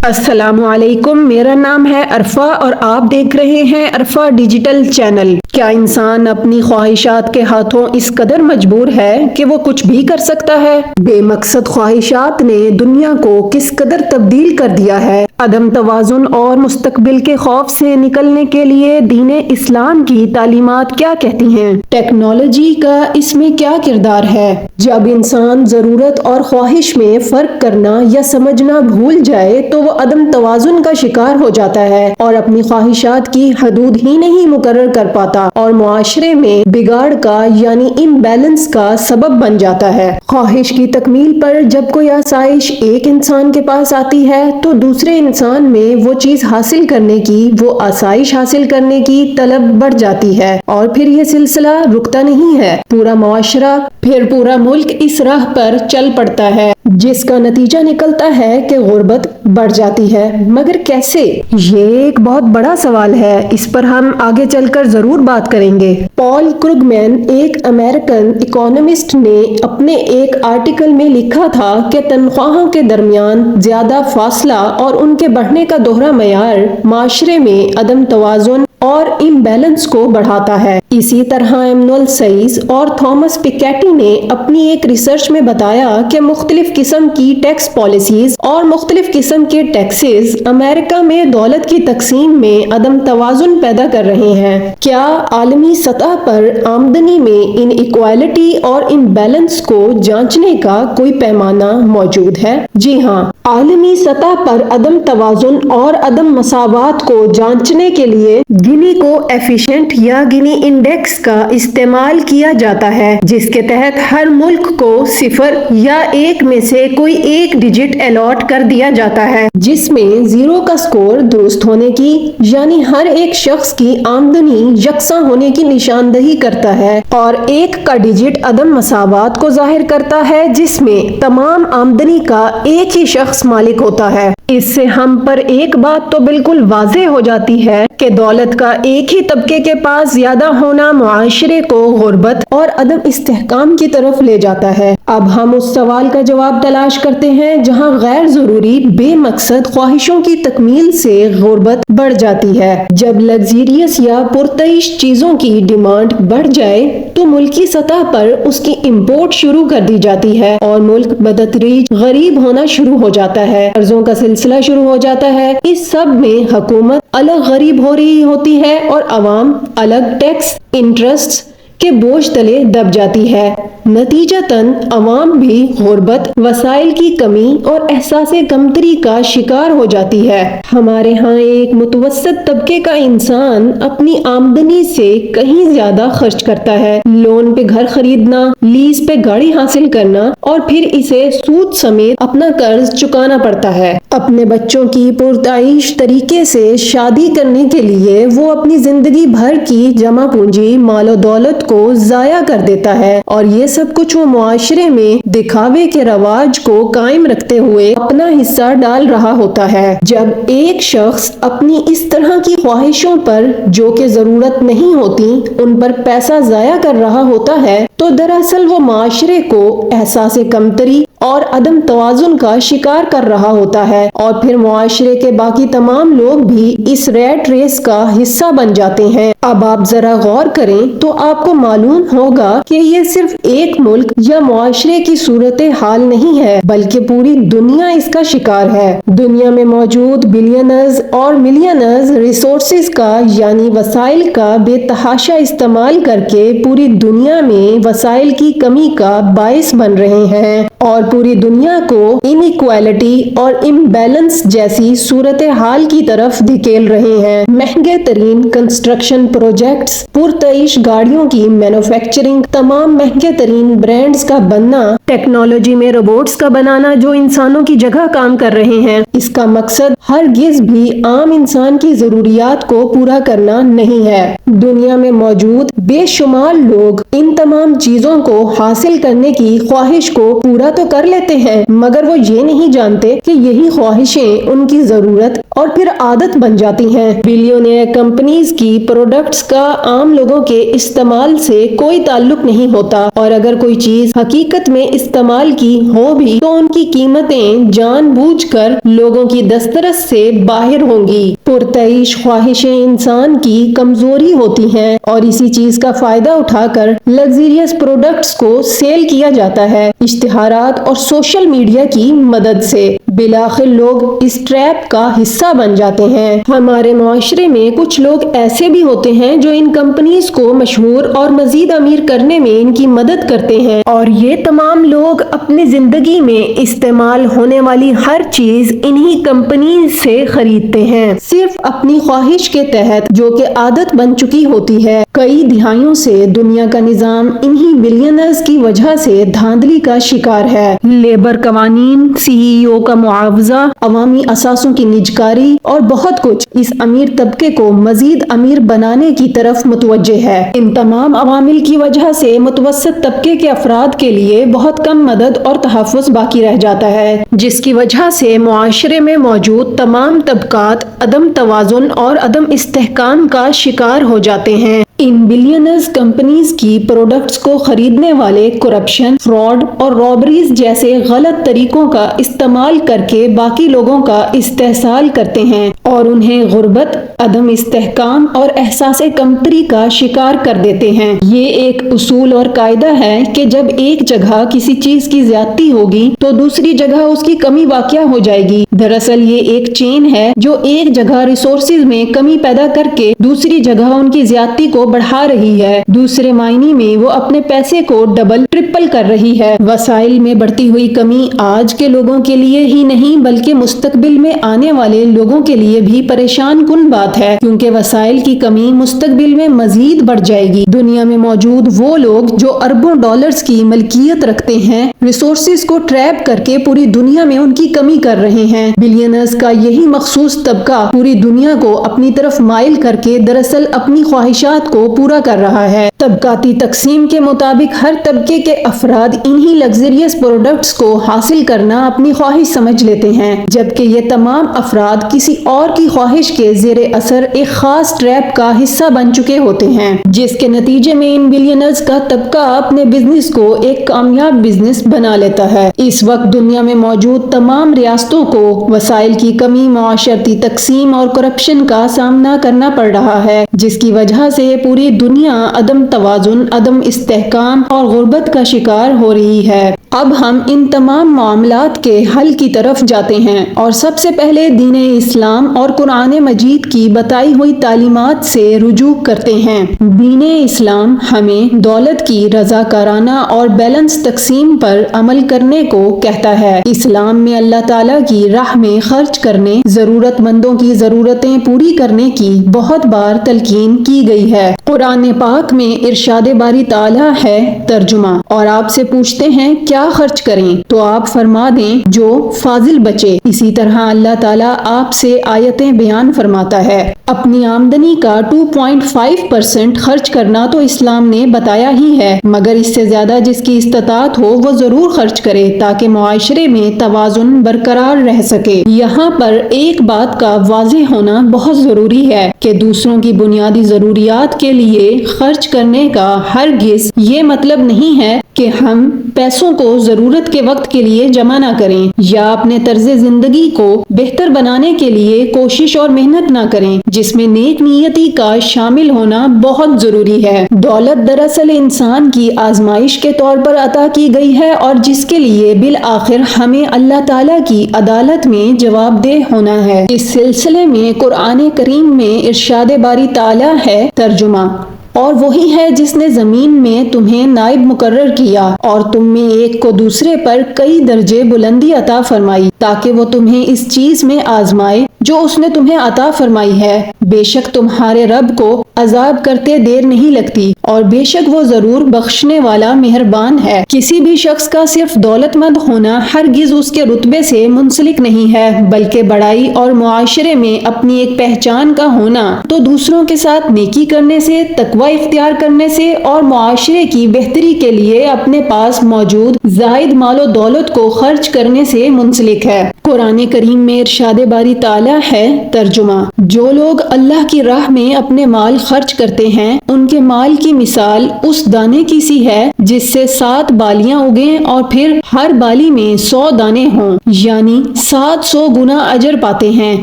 السلام علیکم، میرا نام ہے عرفہ اور آپ دیکھ رہے ہیں عرفہ ڈیجیٹل چینل۔ کیا انسان اپنی خواہشات کے ہاتھوں اس قدر مجبور ہے کہ وہ کچھ بھی کر سکتا ہے؟ بے مقصد خواہشات نے دنیا کو کس قدر تبدیل کر دیا ہے۔ عدم توازن اور مستقبل کے خوف سے نکلنے کے لیے دین اسلام کی تعلیمات کیا کہتی ہیں؟ ٹیکنالوجی کا اس میں کیا کردار ہے؟ جب انسان ضرورت اور خواہش میں فرق کرنا یا سمجھنا بھول جائے تو وہ عدم توازن کا شکار ہو جاتا ہے اور اپنی خواہشات کی حدود ہی نہیں مقرر کر پاتا اور معاشرے میں بگاڑ کا یعنی امبیلنس کا سبب بن جاتا ہے۔ خواہش کی تکمیل پر جب کوئی آسائش ایک انسان کے پاس آتی ہے تو دوسرے انسان میں وہ چیز حاصل کرنے کی، وہ آسائش حاصل کرنے کی طلب بڑھ جاتی ہے اور پھر یہ سلسلہ رکتا نہیں ہے۔ پورا معاشرہ پھر پورا ملک اس راہ پر چل پڑتا ہے جس کا نتیجہ نکلتا ہے کہ غربت بڑھ جاتی ہے۔ مگر کیسے؟ یہ ایک بہت بڑا سوال ہے، اس پر ہم آگے چل کر ضرور بات کریں گے۔ پال کروگمین، ایک امریکن اکانومسٹ نے اپنے ایک آرٹیکل میں لکھا تھا کہ تنخواہوں کے درمیان زیادہ فاصلہ اور ان کے بڑھنے کا دوہرا معیار معاشرے میں عدم توازن اور امبیلنس کو بڑھاتا ہے۔ اسی طرح ایمنول سائز اور تھامس پیکیٹی نے اپنی ایک ریسرچ میں بتایا کہ مختلف قسم کی ٹیکس پالیسیز اور مختلف قسم کے ٹیکسز امریکہ میں دولت کی تقسیم میں عدم توازن پیدا کر رہے ہیں۔ کیا عالمی سطح پر آمدنی میں ان ایکوالٹی اور امبیلنس کو جانچنے کا کوئی پیمانہ موجود ہے؟ جی ہاں، عالمی سطح پر عدم توازن اور عدم مساوات کو جانچنے کے لیے گنی کو ایفیشنٹ یا گنی انڈیکس کا استعمال کیا جاتا ہے، جس کے تحت ہر ملک کو 0 یا 1 میں سے کوئی ایک ڈیجٹ الاٹ کر دیا جاتا ہے، جس میں 0 کا سکور درست ہونے کی یعنی ہر ایک شخص کی آمدنی یکساں ہونے کی نشاندہی کرتا ہے، اور 1 کا ڈیجٹ عدم مساوات کو ظاہر کرتا ہے جس میں تمام آمدنی کا ایک ہی شخص مالک ہوتا ہے۔ اس سے ہم پر ایک بات تو بالکل واضح ہو جاتی ہے کہ دولت کا ایک ہی طبقے کے پاس زیادہ ہونا معاشرے کو غربت اور عدم استحکام کی طرف لے جاتا ہے۔ اب ہم اس سوال کا جواب تلاش کرتے ہیں جہاں غیر ضروری بے مقصد خواہشوں کی تکمیل سے غربت بڑھ جاتی ہے۔ جب لگزیریس یا پرتعیش چیزوں کی ڈیمانڈ بڑھ جائے تو ملکی سطح پر اس کی امپورٹ شروع کر دی جاتی ہے اور ملک بتدریج غریب ہونا شروع ہو جاتا ہے، قرضوں کا سلسلہ شروع ہو جاتا ہے۔ اس سب میں حکومت الگ غریب ہو رہی ہوتی ہے اور عوام الگ ٹیکس انٹرسٹ کے بوجھ تلے دب جاتی ہے۔ نتیجتاً عوام بھی غربت، وسائل کی کمی اور احساس کمتری کا شکار ہو جاتی ہے۔ ہمارے ہاں ایک متوسط طبقے کا انسان اپنی آمدنی سے کہیں زیادہ خرچ کرتا ہے۔ لون پہ گھر خریدنا، لیز پہ گاڑی حاصل کرنا اور پھر اسے سود سمیت اپنا قرض چکانا پڑتا ہے۔ اپنے بچوں کی پرتعیش طریقے سے شادی کرنے کے لیے وہ اپنی زندگی بھر کی جمع پونجی، مال و دولت کو ضائع کر دیتا ہے، اور یہ سب کچھ وہ معاشرے میں دکھاوے کے رواج کو قائم رکھتے ہوئے اپنا حصہ ڈال رہا ہوتا ہے۔ جب ایک شخص اپنی اس طرح کی خواہشوں پر جو کہ ضرورت نہیں ہوتی ان پر پیسہ ضائع کر رہا ہوتا ہے تو دراصل وہ معاشرے کو احساس کمتری اور عدم توازن کا شکار کر رہا ہوتا ہے، اور پھر معاشرے کے باقی تمام لوگ بھی اس ریٹ ریس کا حصہ بن جاتے ہیں۔ اب آپ ذرا غور کریں تو آپ کو معلوم ہوگا کہ یہ صرف ایک ملک یا معاشرے کی صورتحال نہیں ہے بلکہ پوری دنیا اس کا شکار ہے۔ دنیا میں موجود بلینرز اور ملینرز ریسورسز کا یعنی وسائل کا بے تحاشا استعمال کر کے پوری دنیا میں وسائل کی کمی کا باعث بن رہے ہیں اور پوری دنیا کو انیکوالٹی اور امبیلنس جیسی صورتحال کی طرف دھکیل رہے ہیں۔ مہنگے ترین کنسٹرکشن پروجیکٹس، پرتعیش گاڑیوں کی مینوفیکچرنگ، تمام مہنگے ترین برانڈز کا بننا، ٹیکنالوجی میں روبوٹس کا بنانا جو انسانوں کی جگہ کام کر رہے ہیں، اس کا مقصد ہرگز بھی عام انسان کی ضروریات کو پورا کرنا نہیں ہے۔ دنیا میں موجود بے شمار لوگ ان تمام چیزوں کو حاصل کرنے کی خواہش کو پورا تو کر لیتے ہیں مگر وہ یہ نہیں جانتے کہ یہی خواہشیں ان کی ضرورت اور پھر عادت بن جاتی ہیں۔ بلینئر کمپنیز کی پروڈکٹس کا عام لوگوں کے استعمال سے کوئی تعلق نہیں ہوتا، اور اگر کوئی چیز حقیقت میں استعمال کی ہو بھی تو ان کی قیمتیں جان بوجھ کر لوگوں کی دسترس سے باہر ہوں گی۔ پرتعیش خواہشیں انسان کی کمزوری ہوتی ہیں، اور اسی چیز کا فائدہ اٹھا کر لگزریس پروڈکٹس کو سیل کیا جاتا ہے اشتہارات اور سوشل میڈیا کی مدد سے۔ بالآخر لوگ اس ٹریپ کا حصہ بن جاتے ہیں۔ ہمارے معاشرے میں کچھ لوگ ایسے بھی ہوتے ہیں جو ان کمپنیز کو مشہور اور مزید امیر کرنے میں ان کی مدد کرتے ہیں، اور یہ تمام لوگ اپنی زندگی میں استعمال ہونے والی ہر چیز انہی کمپنیز سے خریدتے ہیں، صرف اپنی خواہش کے تحت، جو کہ عادت بن چکی ہوتی ہے۔ کئی دہائیوں سے دنیا کا نظام انہی بلینئرز کی وجہ سے دھاندلی کا شکار ہے۔ لیبر قوانین، سی ای او کا معاوضہ، عوامی اثاثوں کی نجکاری اور بہت کچھ اس امیر طبقے کو مزید امیر بنانے کی طرف متوجہ ہے۔ ان تمام عوامل کی وجہ سے متوسط طبقے کے افراد کے لیے بہت کم مدد اور تحفظ باقی رہ جاتا ہے، جس کی وجہ سے معاشرے میں موجود تمام طبقات عدم توازن اور عدم استحکام کا شکار ہو جاتے ہیں۔ ان بلینئرز کمپنیز کی پروڈکٹس کو خریدنے والے کرپشن، فراڈ اور رابریز جیسے غلط طریقوں کا استعمال کر کے باقی لوگوں کا استحصال کرتے ہیں اور انہیں غربت، عدم استحکام اور احساس کمتری کا شکار کر دیتے ہیں۔ یہ ایک اصول اور قاعدہ ہے کہ جب ایک جگہ کسی چیز کی زیادتی ہوگی تو دوسری جگہ اس کی کمی واقع ہو جائے گی۔ دراصل یہ ایک چین ہے جو ایک جگہ ریسورسز میں کمی پیدا کر کے دوسری جگہ ان کی زیادتی کو بڑھا رہی ہے۔ دوسرے معنی میں وہ اپنے پیسے کو ڈبل ٹرپل کر رہی ہے۔ وسائل میں بڑھتی ہوئی کمی آج کے لوگوں کے لیے ہی نہیں بلکہ مستقبل میں آنے والے لوگوں کے لیے بھی پریشان کن بات ہے، کیونکہ وسائل کی کمی مستقبل میں مزید بڑھ جائے گی۔ دنیا میں موجود وہ لوگ جو اربوں ڈالرز کی ملکیت رکھتے ہیں، ریسورسز کو ٹریپ کر کے پوری دنیا میں ان کی کمی کر رہے ہیں۔ بلینئرز کا یہی مخصوص طبقہ پوری دنیا کو اپنی طرف مائل کر کے دراصل اپنی خواہشات کو پورا کر رہا ہے۔ طبقاتی تقسیم کے مطابق ہر طبقے کے افراد انہی لگزریس پروڈکٹس کو حاصل کرنا اپنی خواہش سمجھ لیتے ہیں، جبکہ یہ تمام افراد کسی اور کی خواہش کے زیر اثر ایک خاص ٹریپ کا حصہ بن چکے ہوتے ہیں، جس کے نتیجے میں ان بلینئرز کا طبقہ اپنے بزنس کو ایک کامیاب بزنس بنا لیتا ہے۔ اس وقت دنیا میں موجود تمام ریاستوں کو وسائل کی کمی، معاشرتی تقسیم اور کرپشن کا سامنا کرنا پڑ رہا ہے، جس کی وجہ سے پوری دنیا عدم توازن، عدم استحکام اور غربت کا شکار ہو رہی ہے۔ اب ہم ان تمام معاملات کے حل کی طرف جاتے ہیں اور سب سے پہلے دین اسلام اور قرآن مجید کی بتائی ہوئی تعلیمات سے رجوع کرتے ہیں۔ دین اسلام ہمیں دولت کی رضاکارانہ اور بیلنس تقسیم پر عمل کرنے کو کہتا ہے۔ اسلام میں اللہ تعالیٰ کی راہ میں خرچ کرنے، ضرورت مندوں کی ضرورتیں پوری کرنے کی بہت بار تلقین کی گئی ہے۔ قرآن پاک میں ارشاد باری تعالیٰ ہے، ترجمہ، اور آپ سے پوچھتے ہیں کیا خرچ کریں تو آپ فرما دیں جو فاضل بچے۔ اسی طرح اللہ تعالیٰ آپ سے آیتیں بیان فرماتا ہے۔ اپنی آمدنی کا 2.5% خرچ کرنا تو اسلام نے بتایا ہی ہے، مگر اس سے زیادہ جس کی استطاعت ہو وہ ضرور خرچ کرے تاکہ معاشرے میں توازن برقرار رہ سکے۔ یہاں پر ایک بات کا واضح ہونا بہت ضروری ہے کہ دوسروں کی بنیادی ضروریات کے لیے خرچ کرنے کا ہرگز یہ مطلب نہیں ہے کہ ہم پیسوں کو ضرورت کے وقت کے لیے جمع نہ کریں یا اپنے طرز زندگی کو بہتر بنانے کے لیے کوشش اور محنت نہ کریں، جس میں نیک نیتی کا شامل ہونا بہت ضروری ہے۔ دولت دراصل انسان کی آزمائش کے طور پر عطا کی گئی ہے اور جس کے لیے بالآخر ہمیں اللہ تعالیٰ کی عدالت میں جواب دہ ہونا ہے۔ اس سلسلے میں قرآن کریم میں ارشاد باری تعالیٰ ہے، ترجمہ، اور وہی ہے جس نے زمین میں تمہیں نائب مقرر کیا اور تم میں ایک کو دوسرے پر کئی درجے بلندی عطا فرمائی تاکہ وہ تمہیں اس چیز میں آزمائے جو اس نے تمہیں عطا فرمائی ہے۔ بے شک تمہارے رب کو عذاب کرتے دیر نہیں لگتی، اور بے شک وہ ضرور بخشنے والا مہربان ہے۔ کسی بھی شخص کا صرف دولت مند ہونا ہرگز اس کے رتبے سے منسلک نہیں ہے، بلکہ بڑائی اور معاشرے میں اپنی ایک پہچان کا ہونا تو دوسروں کے ساتھ نیکی کرنے سے، تقوی اختیار کرنے سے اور معاشرے کی بہتری کے لیے اپنے پاس موجود زائد مال و دولت کو خرچ کرنے سے منسلک ہے۔ قرآن کریم میں ارشاد باری تعالیٰ ہے، ترجمہ: جو لوگ اللہ کی راہ میں اپنے مال خرچ کرتے ہیں، ان کے مال کی مثال اس دانے کی سی ہے جس سے 7 بالیاں اگیں اور پھر ہر بالی میں 100 دانے ہوں، یعنی 700 گنا اجر پاتے ہیں،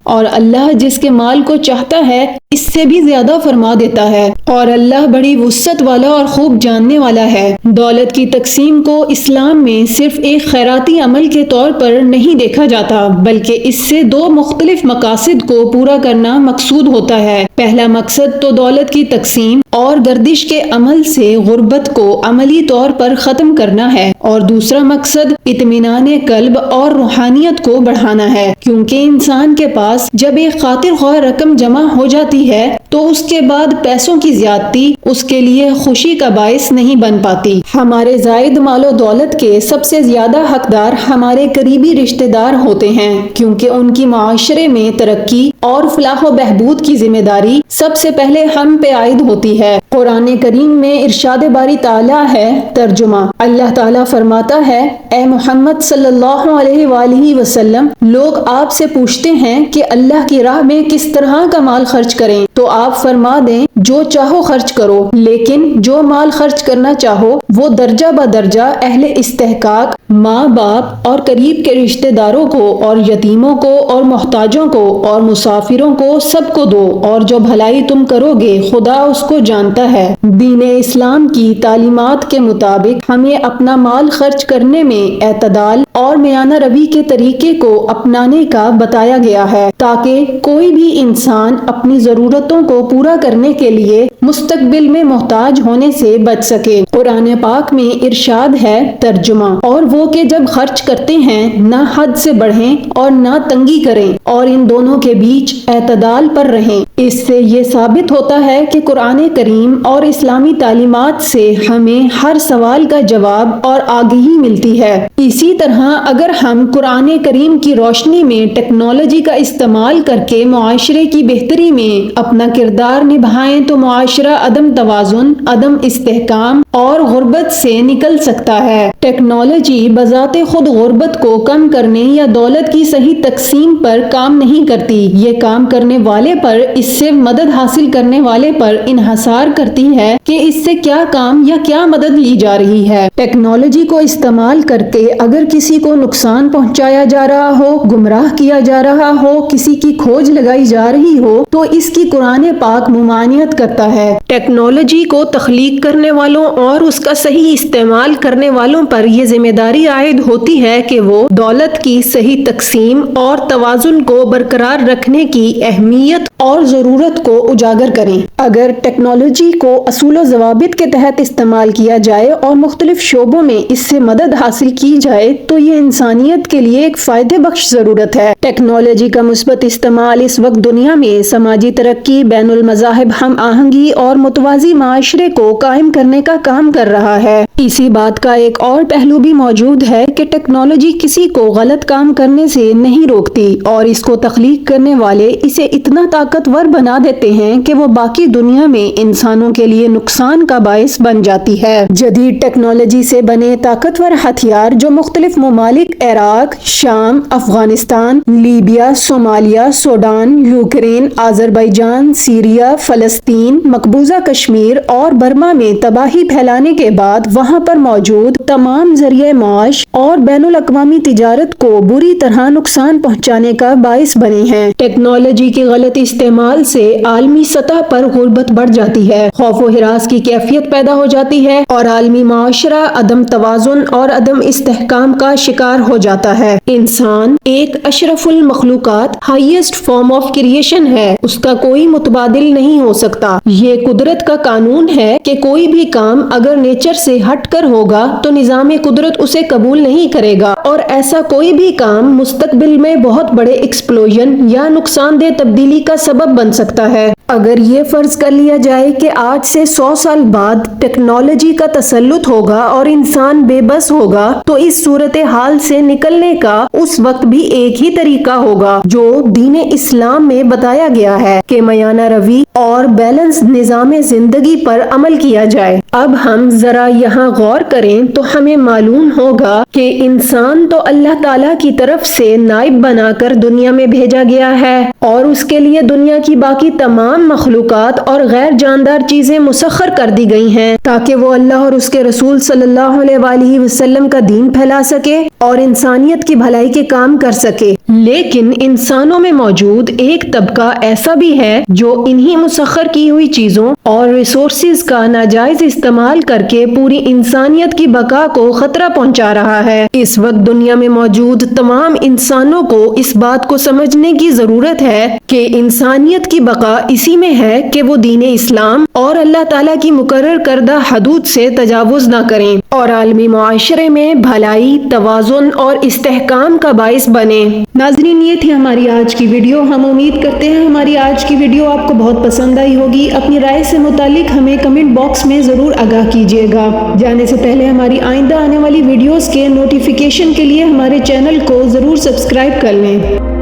اور اللہ جس کے مال کو چاہتا ہے اس سے بھی زیادہ فرما دیتا ہے، اور اللہ بڑی وسعت والا اور خوب جاننے والا ہے۔ دولت کی تقسیم کو اسلام میں صرف ایک خیراتی عمل کے طور پر نہیں دیکھا جاتا، بلکہ اس سے 2 مختلف مقاصد کو پورا کرنا مقصود ہوتا ہے۔ پہلا مقصد تو دولت کی تقسیم اور گردش کے عمل سے غربت کو عملی طور پر ختم کرنا ہے، اور دوسرا مقصد اطمینان قلب اور روحانیت کو بڑھانا ہے، کیونکہ انسان کے پاس جب ایک خاطر خواہ رقم جمع ہو جاتی ہے تو اس کے بعد پیسوں کی زیادتی اس کے لیے خوشی کا باعث نہیں بن پاتی۔ ہمارے زائد مال و دولت کے سب سے زیادہ حقدار ہمارے قریبی رشتہ دار ہوتے ہیں، کیونکہ ان کی معاشرے میں ترقی اور فلاح و بہبود کی ذمہ داری سب سے پہلے ہم پہ عائد ہوتی ہے۔ قرآن کریم میں ارشاد باری تعالیٰ ہے، ترجمہ: اللہ تعالیٰ فرماتا ہے، اے محمد صلی اللہ علیہ وآلہ وسلم، لوگ آپ سے پوچھتے ہیں کہ اللہ کی راہ میں کس طرح کا مال خرچ کریں، تو آپ فرما دیں جو چاہو خرچ کرو، لیکن جو مال خرچ کرنا چاہو وہ درجہ بدرجہ اہل استحقاق، ماں باپ اور قریب کے رشتہ داروں کو اور یتیموں کو اور محتاجوں کو اور مسافروں کو سب کو دو، اور جو بھلائی تم کرو گے خدا اس کو جانتا ہے۔ دین اسلام کی تعلیمات کے مطابق ہمیں اپنا مال خرچ کرنے میں اعتدال اور میانہ روی کے طریقے کو اپنانے کا بتایا گیا ہے، تاکہ کوئی بھی انسان اپنی ضرورتوں کو پورا کرنے کے لیے مستقبل میں محتاج ہونے سے بچ سکے۔ قرآن پاک میں ارشاد ہے، ترجمہ: اور وہ کہ جب خرچ کرتے ہیں نہ حد سے بڑھیں اور نہ تنگی کریں، اور ان دونوں کے بیچ اعتدال پر رہیں۔ اس سے یہ ثابت ہوتا ہے کہ قرآن کریم اور اسلامی تعلیمات سے ہمیں ہر سوال کا جواب اور آگہی ملتی ہے۔ اسی طرح اگر ہم قرآن کریم کی روشنی میں ٹیکنالوجی کا استعمال کر کے معاشرے کی بہتری میں اپنا کردار نبھائیں تو معاشرہ عدم توازن، عدم استحکام اور غربت سے نکل سکتا ہے۔ ٹیکنالوجی بذات خود غربت کو کم کرنے یا دولت کی صحیح تقسیم پر کام نہیں کرتی، یہ کام کرنے والے پر، اس سے مدد حاصل کرنے والے پر انحصار کرتی ہے کہ اس سے کیا کام یا کیا مدد لی جا رہی ہے۔ ٹیکنالوجی کو استعمال کر کے اگر کسی کو نقصان پہنچایا جا رہا ہو، گمراہ کیا جا رہا ہو، کسی کی کھوج لگائی جا رہی ہو، تو اس کی قرآن پاک ممانعت کرتا ہے۔ ٹیکنالوجی کو تخلیق کرنے والوں اور اس کا صحیح استعمال کرنے والوں پر یہ ذمہ داری عائد ہوتی ہے کہ وہ دولت کی صحیح تقسیم اور توازن کو برقرار رکھنے کی اہمیت اور ضرورت کو اجاگر کریں۔ اگر ٹیکنالوجی کو اصول و ضوابط کے تحت استعمال کیا جائے اور مختلف شعبوں میں اس سے مدد حاصل کی جائے تو یہ انسانیت کے لیے ایک فائدہ بخش ضرورت ہے۔ ٹیکنالوجی کا مثبت استعمال اس وقت دنیا میں سماجی ترقی، بین المذاہب ہم آہنگی اور متوازی معاشرے کو قائم کرنے کا کام کر رہا ہے۔ اسی بات کا ایک اور پہلو بھی موجود ہے کہ ٹیکنالوجی کسی کو غلط کام کرنے سے نہیں روکتی، اور اس کو تخلیق کرنے والے اسے اتنا طاقتور بنا دیتے ہیں کہ وہ باقی دنیا میں انسانوں کے لیے نقصان کا باعث بن جاتی ہے۔ جدید ٹیکنالوجی سے بنے طاقتور ہتھیار جو مختلف ممالک عراق، شام، Afghanistan, Libya, Somalia, Sudan, Ukraine, Azerbaijan, Syria, فلسطین، مقبوضہ کشمیر اور برما میں تباہی پھیلانے کے بعد وہاں پر موجود تمام ذریعہ معاش اور بین الاقوامی تجارت کو بری طرح نقصان پہنچانے کا باعث بنے ہیں۔ ٹیکنالوجی کے غلط استعمال سے عالمی سطح پر غربت بڑھ جاتی ہے، خوف و ہراس کی کیفیت پیدا ہو جاتی ہے، اور عالمی معاشرہ عدم توازن اور عدم استحکام کا شکار ہو جاتا ہے۔ انسان ایک اشرف المخلوقات، ہائیسٹ فارم آف کریشن ہے، اس کا کوئی متبادل نہیں ہو سکتا۔ یہ قدرت کا قانون ہے کہ کوئی بھی کام اگر نیچر سے ہٹ کر ہوگا تو نظام قدرت اسے قبول نہیں کرے گا، اور ایسا کوئی بھی کام مستقبل میں بہت بڑے ایکسپلوژن یا نقصان دہ تبدیلی کا سبب بن سکتا ہے۔ اگر یہ فرض کر لیا جائے کہ آج سے 100 سال بعد ٹیکنالوجی کا تسلط ہوگا اور انسان بے بس ہوگا تو اس صورتحال سے نکلنے کا اس وقت بھی ایک ہی طریقہ ہوگا جو دین اسلام میں بتایا گیا ہے کہ میانہ روی اور بیلنس نظام زندگی پر عمل کیا جائے۔ اب ہم ذرا یہاں غور کریں تو ہمیں معلوم ہوگا کہ انسان تو اللہ تعالیٰ کی طرف سے نائب بنا کر دنیا میں بھیجا گیا ہے اور اس کے لیے دنیا کی باقی تمام مخلوقات اور غیر جاندار چیزیں مسخر کر دی گئی ہیں تاکہ وہ اللہ اور اس کے رسول صلی اللہ علیہ وآلہ وسلم کا دین پھیلا سکے اور انسانیت کی بھلائی کے کام کر سکے۔ لیکن انسانوں میں موجود ایک طبقہ ایسا بھی ہے جو انہی مسخر کی ہوئی چیزوں اور ریسورسز کا ناجائز استعمال کر کے پوری انسانیت کی بقا کو خطرہ پہنچا رہا ہے۔ اس وقت دنیا میں موجود تمام انسانوں کو اس بات کو سمجھنے کی ضرورت ہے کہ انسانیت کی بقا اسی میں ہے کہ وہ دین اسلام اور اللہ تعالیٰ کی مقرر کردہ حدود سے تجاوز نہ کریں اور عالمی معاشرے میں بھلائی، توازن اور استحکام کا باعث بنے۔ ناظرین، یہ تھی ہماری آج کی ویڈیو۔ ہم امید کرتے ہیں ہماری آج کی ویڈیو آپ کو بہت پسند آئی ہوگی۔ اپنی رائے سے متعلق ہمیں کمنٹ باکس میں ضرور آگاہ کیجیے گا۔ جانے سے پہلے ہماری آئندہ آنے والی ویڈیوز کے نوٹیفیکیشن کے لیے ہمارے چینل کو ضرور سبسکرائب کر لیں۔